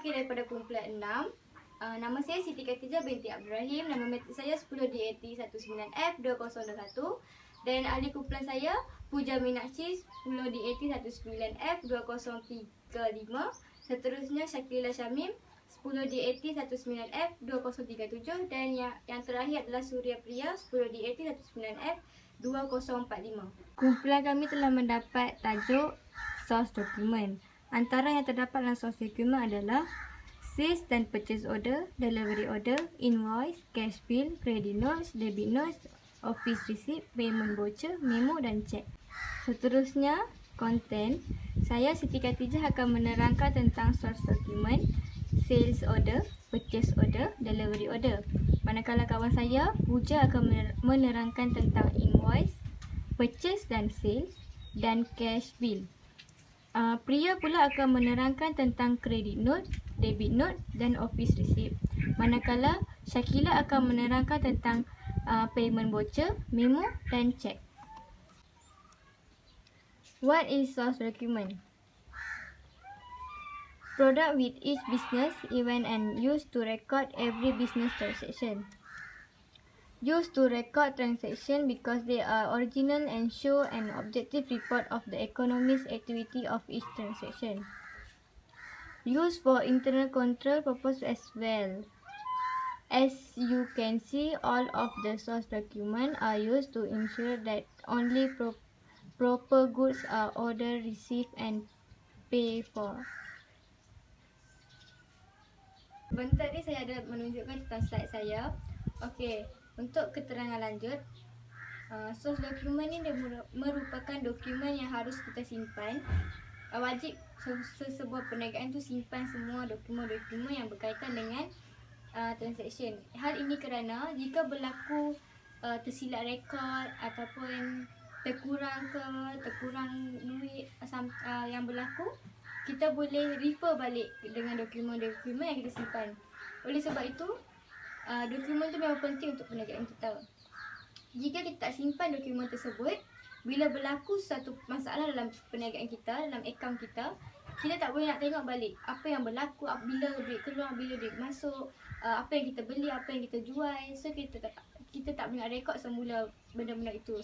mewakili daripada kumpulan 6. Nama saya Siti Khatijah binti Abdul Rahim. Nama matrik saya 10DAT19F2021. Dan ahli kumpulan saya Puja Meenakshi 10DAT19F2035. Seterusnya Syakila Syamim 10DAT19F2037. Dan yang terakhir adalah Surya Priya 10DAT19F2045. Kumpulan kami telah mendapat tajuk source document. Antara yang terdapat dalam source document adalah sales dan purchase order, delivery order, invoice, cash bill, credit notes, debit notes, office receipt, payment voucher, memo dan cek. Seterusnya, konten. Saya Siti Khatijah akan menerangkan tentang source document, sales order, purchase order, delivery order. Manakala kawan saya, Puja akan menerangkan tentang invoice, purchase dan sales dan cash bill. Priya pula akan menerangkan tentang credit note, debit note dan office receipt. Manakala Syakila akan menerangkan tentang payment voucher, memo dan cek. What is source document? Product with each business event and used to record every business transaction. Used to record transaction because they are original and show an objective report of the economy's activity of each transaction. Used for internal control purpose as well. As you can see, all of the source documents are used to ensure that only proper goods are ordered, received and paid for. Bentar ni saya ada menunjukkan tentang slide saya. Okey, untuk keterangan lanjut, source document ni dia merupakan dokumen yang harus kita simpan. Wajib sesebuah perniagaan tu simpan semua dokumen-dokumen yang berkaitan dengan transaction. Hal ini kerana jika berlaku tersilap rekod ataupun terkurang duit yang berlaku, kita boleh refer balik dengan dokumen-dokumen yang kita simpan. Oleh sebab itu, dokumen tu memang penting untuk perniagaan kita. Jika kita tak simpan dokumen tersebut, bila berlaku satu masalah dalam perniagaan kita, dalam akaun kita, kita tak boleh nak tengok balik apa yang berlaku, bila duit keluar, bila duit masuk, apa yang kita beli, apa yang kita jual. So kita tak boleh nak rekod semula benda-benda itu.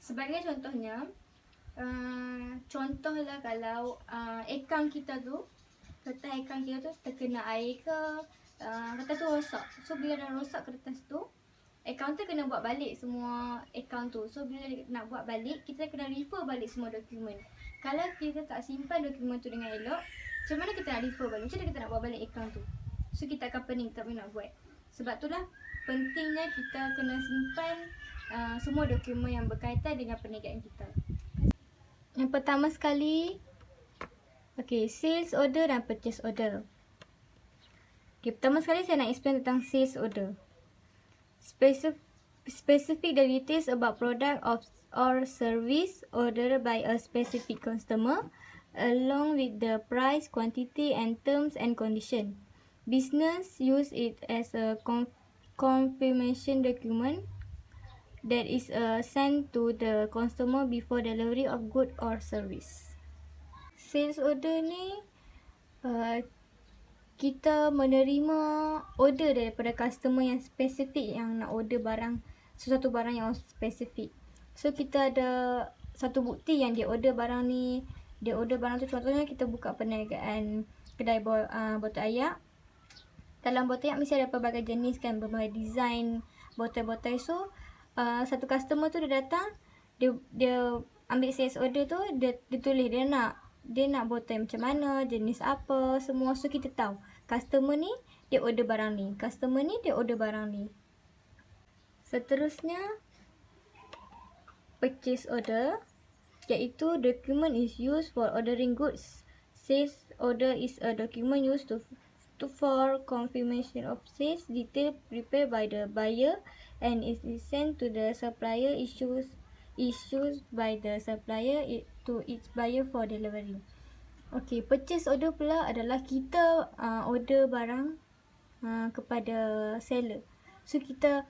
Sebagai contohnya, contohlah kalau akaun kita tu, kertas akaun kita tu terkena air ke, kertas tu rosak. So bila dah rosak kertas tu, akauntan kena buat balik semua akaun tu. So bila nak buat balik, kita kena refer balik semua dokumen. Kalau kita tak simpan dokumen tu dengan elok, macam mana kita nak refer balik? Macam mana kita nak buat balik akaun tu? So kita akan pening, tak boleh nak buat. Sebab itulah pentingnya kita kena simpan semua dokumen yang berkaitan dengan perniagaan kita. Yang pertama sekali, sales order dan purchase order. Pertama sekali saya nak explain tentang sales order. Specific details about product or service ordered by a specific customer, along with the price, quantity and terms and condition. Business use it as a confirmation document that is sent to the customer before delivery of good or service. Sales order ni kita menerima order daripada customer yang spesifik, yang nak order sesuatu barang yang spesifik. So kita ada satu bukti yang dia order barang ni. Dia order barang tu, contohnya kita buka perniagaan kedai botol ayak. Dalam botol ayak mesti ada pelbagai jenis kan, berbagai design botol-botol. So satu customer tu dia datang, dia ambil sales order tu, dia tulis dia nak botol macam mana, jenis apa, semua. So kita tahu customer ni dia order barang ni, customer ni dia order barang ni. Seterusnya, purchase order, iaitu document is used for ordering goods. Sales order is a document used for confirmation of sales detail prepared by the buyer and is sent to the supplier, issued by the supplier to its buyer for delivery. Purchase order pula adalah kita order barang kepada seller. So kita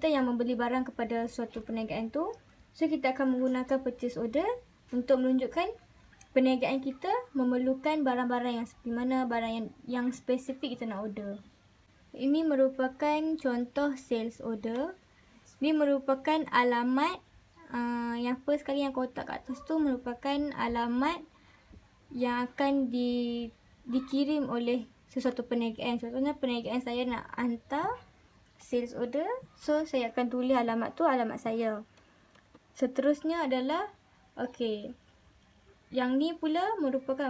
yang membeli barang kepada suatu perniagaan tu. So kita akan menggunakan purchase order untuk menunjukkan perniagaan kita memerlukan barang-barang yang seperti mana, barang yang spesifik kita nak order. Ini merupakan contoh sales order. Ini merupakan alamat, yang first kali yang kotak kat atas tu merupakan alamat yang akan dikirim oleh sesuatu perniagaan. Contohnya perniagaan saya nak hantar sales order, so saya akan tulis alamat tu, alamat saya. Seterusnya adalah yang ni pula merupakan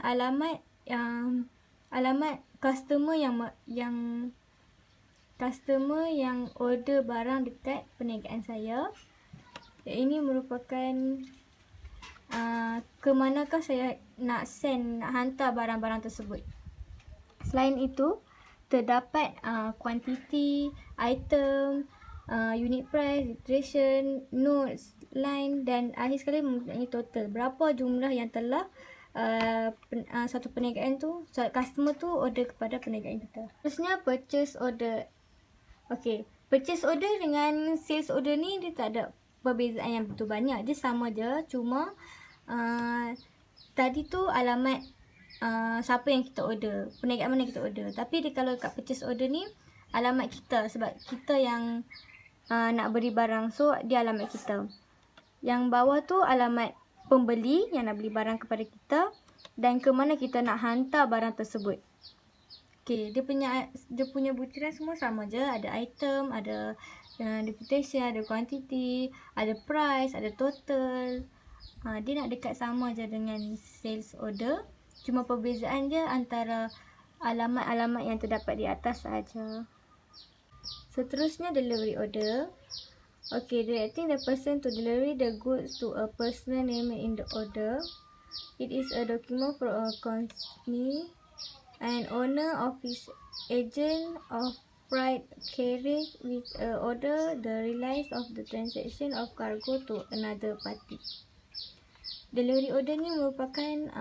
alamat customer yang order barang dekat perniagaan saya. Ini merupakan ke manakah saya nak hantar barang-barang tersebut. Selain itu, terdapat kuantiti, item, unit price, iteration, notes, line dan akhir sekali mempunyai total. Berapa jumlah yang telah satu perniagaan tu, customer tu order kepada perniagaan kita. Terusnya purchase order. Purchase order dengan sales order ni dia tak ada perbezaan yang begitu banyak. Dia sama je, cuma tadi tu alamat siapa yang kita order, perniagaan mana kita order. Tapi kalau kat purchase order ni alamat kita, sebab kita yang nak beri barang, so dia alamat kita. Yang bawah tu alamat pembeli yang nak beli barang kepada kita dan ke mana kita nak hantar barang tersebut. Dia punya butiran semua sama je. Ada item, ada reputation, ada quantity, ada price, ada total. Dia nak dekat sama je dengan sales order. Cuma perbezaan je antara alamat-alamat yang terdapat di atas sahaja. Seterusnya delivery order. Directing the person to deliver the goods to a personal name in the order. It is a document from a company and owner of his agent of freight carriage with order the release of the transaction of cargo to another party. Delivery order ni merupakan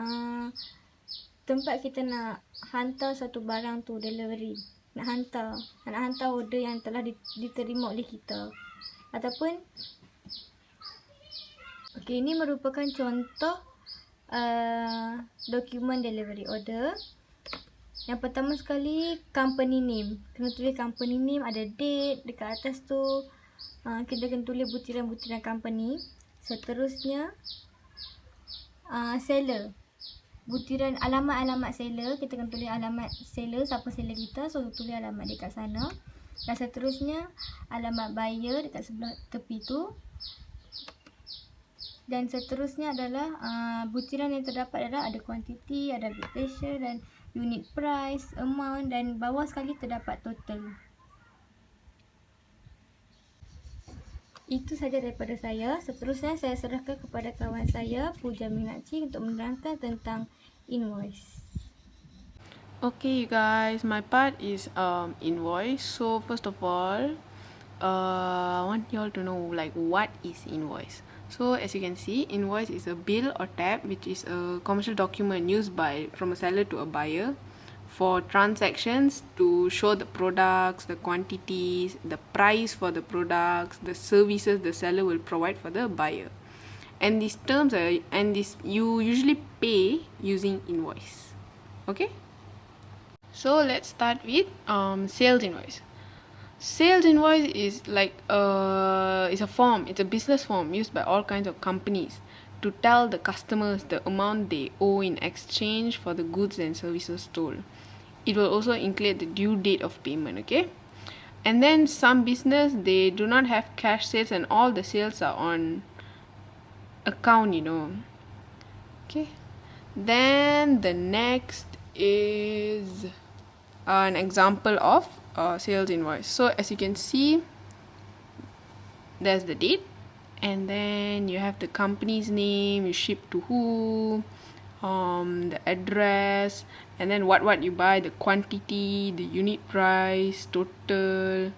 tempat kita nak hantar satu barang tu, delivery. Nak hantar order yang telah diterima oleh kita. Ataupun ini merupakan contoh dokumen delivery order. Yang pertama sekali, company name. Kena tulis company name, ada date dekat atas tu. Kita kena tulis butiran-butiran company. Seterusnya seller. Butiran alamat-alamat seller, kita kena tulis alamat seller, siapa seller kita, so tulis alamat dekat sana. Dan seterusnya alamat buyer dekat sebelah tepi tu. Dan seterusnya adalah butiran yang terdapat adalah ada quantity, ada reputation dan unit price, amount dan bawah sekali terdapat total. Itu saja daripada saya. Seterusnya saya serahkan kepada kawan saya Puja Meenakshi untuk menerangkan tentang invoice. Okay, you guys, my part is invoice. So first of all, I want you all to know like what is invoice. So as you can see, invoice is a bill or tab which is a commercial document used from a seller to a buyer for transactions to show the products, the quantities, the price for the products, the services the seller will provide for the buyer. And these terms you usually pay using invoice. Okay? So let's start with sales invoice. Sales invoice is like it's a form, it's a business form used by all kinds of companies to tell the customers the amount they owe in exchange for the goods and services sold. It will also include the due date of payment, okay? And then some business, they do not have cash sales and all the sales are on account, Okay. Then the next is an example of sales invoice. So as you can see, there's the date and then you have the company's name, you ship to who, the address, and then what you buy, the quantity, the unit price, total,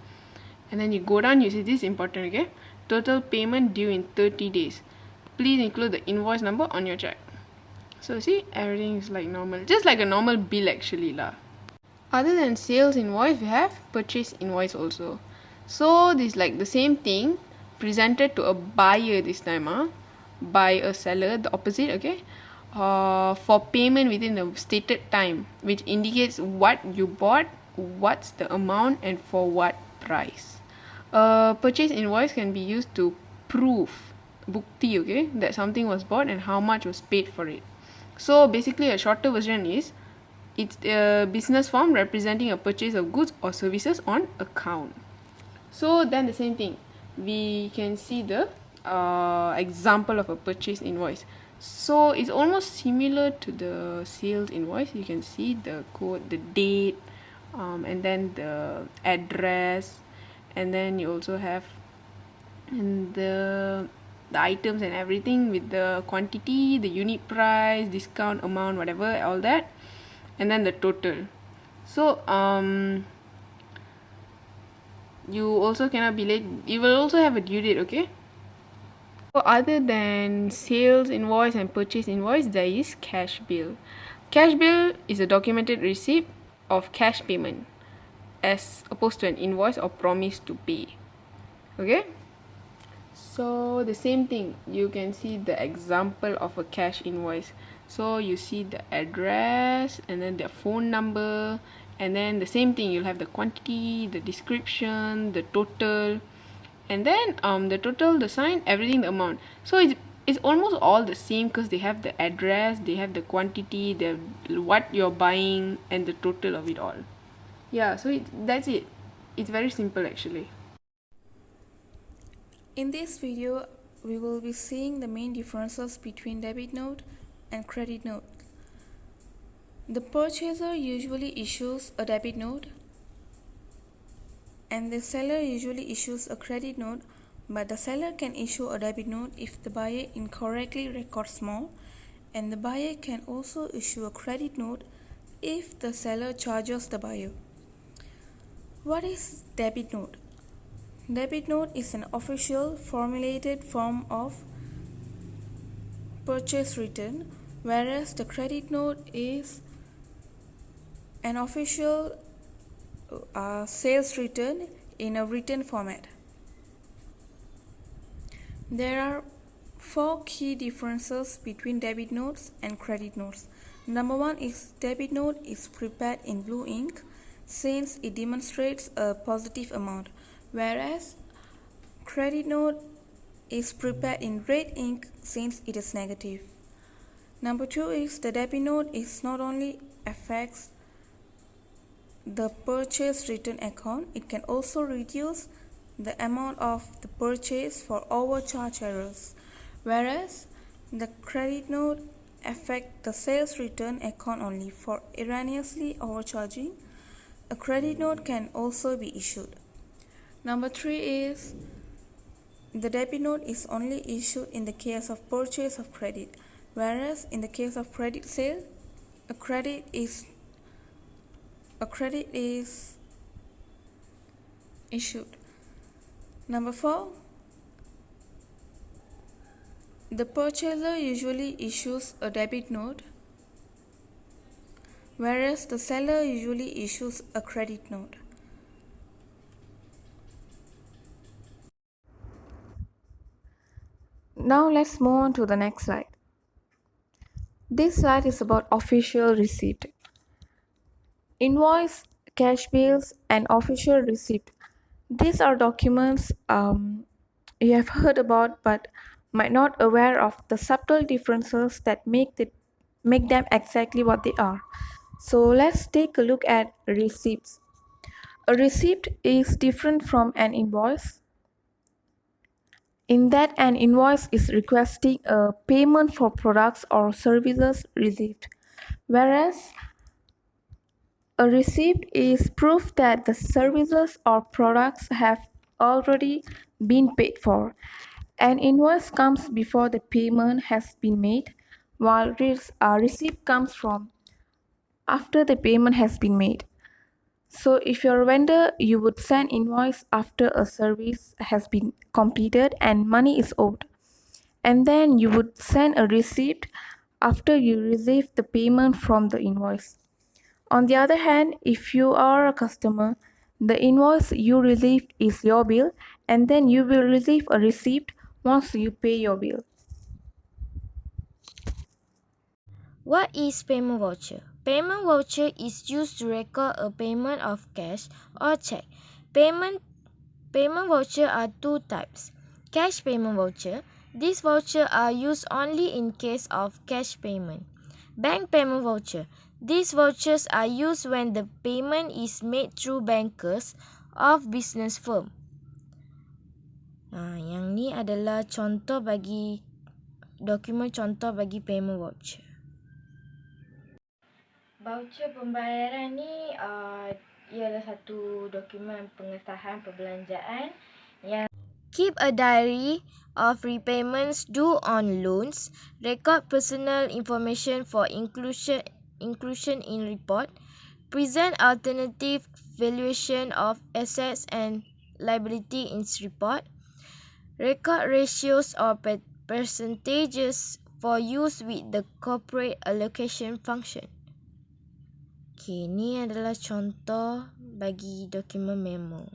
and then you go down, you see this is important, okay? Total payment due in 30 days. Please include the invoice number on your check. So see, everything is like normal, just like a normal bill actually lah. Other than sales invoice, we have purchase invoice also. So this is like the same thing presented to a buyer this time. by a seller, the opposite, okay, for payment within the stated time, which indicates what you bought, what's the amount, and for what price. A purchase invoice can be used to prove bukti, okay, that something was bought and how much was paid for it. So basically, a shorter version is it's a business form representing a purchase of goods or services on account. So then the same thing, we can see the example of a purchase invoice. So it's almost similar to the sales invoice. You can see the code, the date, and then the address, and then you also have the items and everything with the quantity, the unit price, discount amount, whatever, all that, and then the total. So you also cannot be late. You will also have a due date, okay? So other than sales invoice and purchase invoice, there is cash bill. Cash bill is a documented receipt of cash payment as opposed to an invoice or promise to pay. Okay? So the same thing, you can see the example of a cash invoice. So you see the address and then the phone number, and then the same thing, you'll have the quantity, the description, the total, and then the total, the sign, everything, the amount. So it's almost all the same because they have the address, they have the quantity, the what you're buying, and the total of it all. Yeah, so that's it. It's very simple actually. In this video, we will be seeing the main differences between debit note and credit note. The purchaser usually issues a debit note and the seller usually issues a credit note, but the seller can issue a debit note if the buyer incorrectly records more, and the buyer can also issue a credit note if the seller charges the buyer. What is debit note? Debit note is an official formulated form of purchase return, whereas the credit note is an official sales return in a written format. There are 4 key differences between debit notes and credit notes. Number 1 is debit note is prepared in blue ink since it demonstrates a positive amount, whereas credit note is prepared in red ink since it is negative. Number 2 is the debit note is not only affects the purchase return account, it can also reduce the amount of the purchase for overcharge errors, whereas the credit note affect the sales return account only for erroneously overcharging. A credit note can also be issued. Number 3 is the debit note is only issued in the case of purchase of credit, whereas in the case of credit sale, a credit is issued. Number 4, the purchaser usually issues a debit note, whereas the seller usually issues a credit note. Now let's move on to the next slide. This slide is about official receipt. Invoice, cash bills, and official receipt. These are documents you have heard about but might not aware of the subtle differences that make them exactly what they are. So let's take a look at receipts. A receipt is different from an invoice in that an invoice is requesting a payment for products or services received, whereas a receipt is proof that the services or products have already been paid for. An invoice comes before the payment has been made, while a receipt comes from after the payment has been made. So if you're a vendor, you would send invoice after a service has been completed and money is owed. And then you would send a receipt after you receive the payment from the invoice. On the other hand, if you are a customer, the invoice you received is your bill and then you will receive a receipt once you pay your bill. What is payment voucher? Payment voucher is used to record a payment of cash or check. Payment voucher are two types. Cash payment voucher. These vouchers are used only in case of cash payment. Bank payment voucher. These vouchers are used when the payment is made through bankers of business firm. Yang ni adalah dokumen contoh bagi payment voucher. Voucher pembayaran ni ialah satu dokumen pengesahan perbelanjaan yang Keep a diary of repayments due on loans. Record personal information for inclusion in report. Present alternative valuation of assets and liability in report. Record ratios or percentages for use with the corporate allocation function. Okey, ni adalah contoh bagi dokumen memo.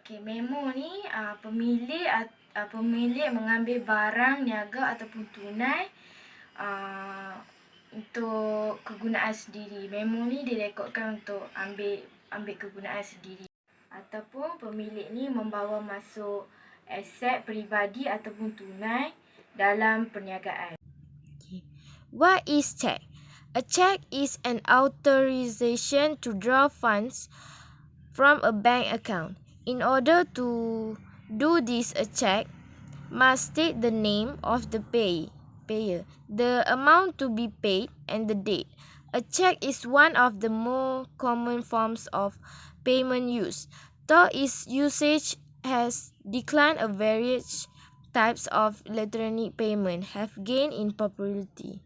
Okay, memo ni pemilik mengambil barang, niaga ataupun tunai untuk kegunaan sendiri. Memo ni direkodkan untuk ambil kegunaan sendiri. Ataupun pemilik ni membawa masuk aset peribadi ataupun tunai dalam perniagaan. Okay. What is check? A check is an authorization to draw funds from a bank account. In order to do this, a check must state the name of the payer, the amount to be paid, and the date. A check is one of the more common forms of payment used, though its usage has declined. A various types of electronic payment have gained in popularity.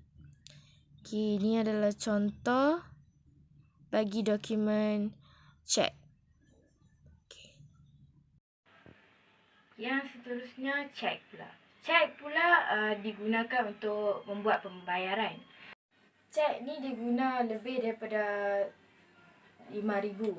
Okay, ini adalah contoh bagi dokumen check. Yang seterusnya, cek pula. Cek pula digunakan untuk membuat pembayaran. Cek ni diguna lebih daripada 5,000.